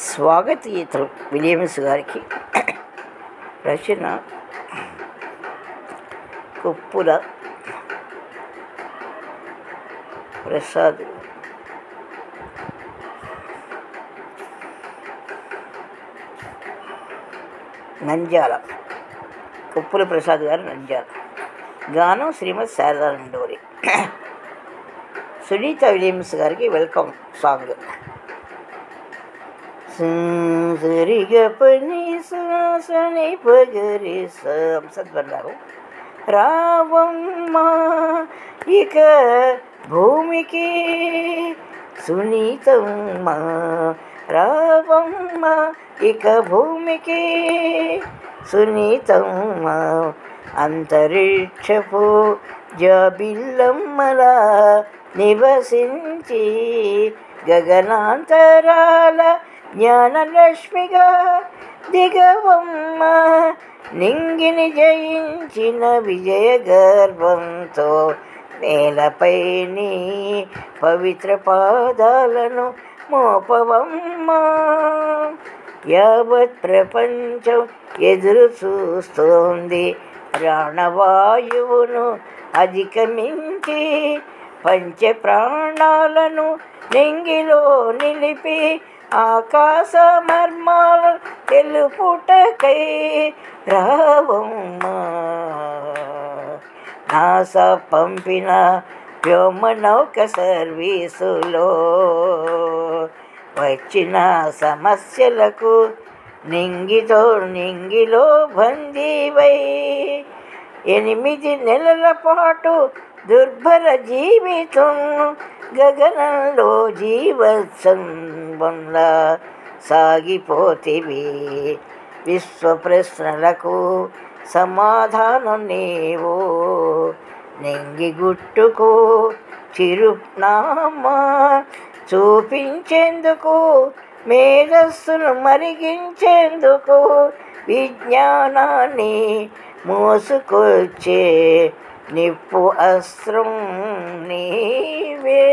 స్వాగతీయతలు Williams గారికి. రచన కొప్పుల ప్రసాద్. నంద్యాల కొప్పుల ప్రసాద్ గారు, నంద్యాల. గానం శ్రీమతి శారదా నండూరి. సునీత విలియమ్స్ గారికి వెల్కమ్ సాంగ్. సరిగ పని సాసని పగరి సంసద్వల్లాభం. రావమ్మ ఇక భూమికి సునీతమ్మ, రావమ్మ ఇక భూమికి సునీతమ్మ. అంతరిక్షపు జాబిల్లమ్మలా నివసించి గగనాంతరాల జ్ఞానలక్ష్మిగా దిగవమ్మ. నింగిని జయించిన విజయ గర్వంతో నేలపై నీ పవిత్ర పాదాలను మోపవమ్మ. యావత్ ప్రపంచం ఎదురు చూస్తోంది ప్రాణవాయువును అధిగమించి, పంచ ప్రాణాలను నింగిలో నిలిపి ఆకాశ మర్మాలు తెలుపుటకై రావమ్మ. నాసా పంపిన వ్యోమనౌక సర్వీసులో వచ్చిన సమస్యలకు నింగిలో బందీవై 8 నెలల పాటు దుర్భర జీవితం గగనంలో జీవోత్సవంలా సాగిపోతివి. విశ్వ ప్రశ్నలకు సమాధానం నీవు. నింగి గుట్టుకు చిరునామా చూపించేందుకు, మేధస్సును మరిగించేందుకు విజ్ఞానాన్ని మోసుకొచ్చే నిప్పు అస్త్రం నీవే.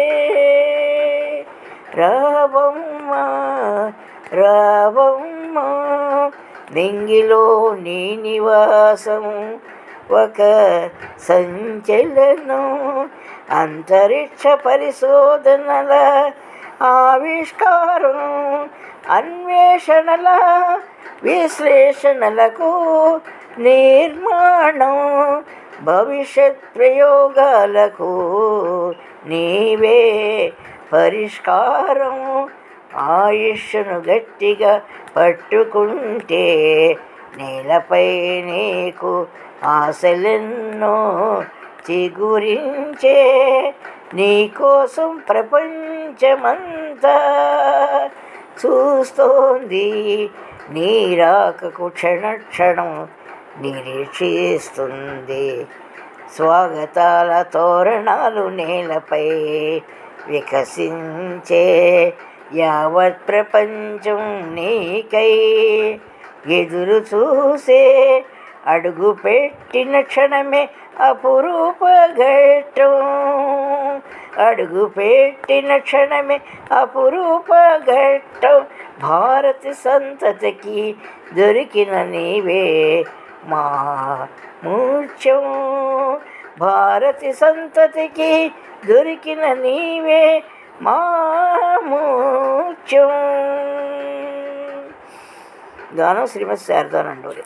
రావమ్మ రావమ్మ నింగిలో నీ నివాసం ఒక సంచలనం. అంతరిక్ష పరిశోధనల ఆవిష్కారం, అన్వేషణల విశ్లేషణలకు నిర్మాణం, భవిష్యత్ ప్రయోగాలకు నీవే పరిష్కారం. ఆయుష్ను గట్టిగా పట్టుకుంటే నేలపై నీకు ఆశలెన్నో చిగురించే. నీకోసం ప్రపంచమంతా చూస్తోంది, నీ రాకకు క్షణక్షణం నిరీక్షిస్తుంది. స్వాగతాల తోరణాలు నేలపై వికసించే, యావత్ ప్రపంచం నీకై ఎదురు చూసే. అడుగు పెట్టిన క్షణమే అపురూప ఘట్టం, అడుగు పెట్టిన క్షణమే అపురూప ఘట్టం. భారత సంతతికి దొరికిన నీవే మా మూర్ఛం, భారత సంతతికి దొరికిన నీవే మా మూర్ఛం. గానం శ్రీమతి శారదా నండూరి.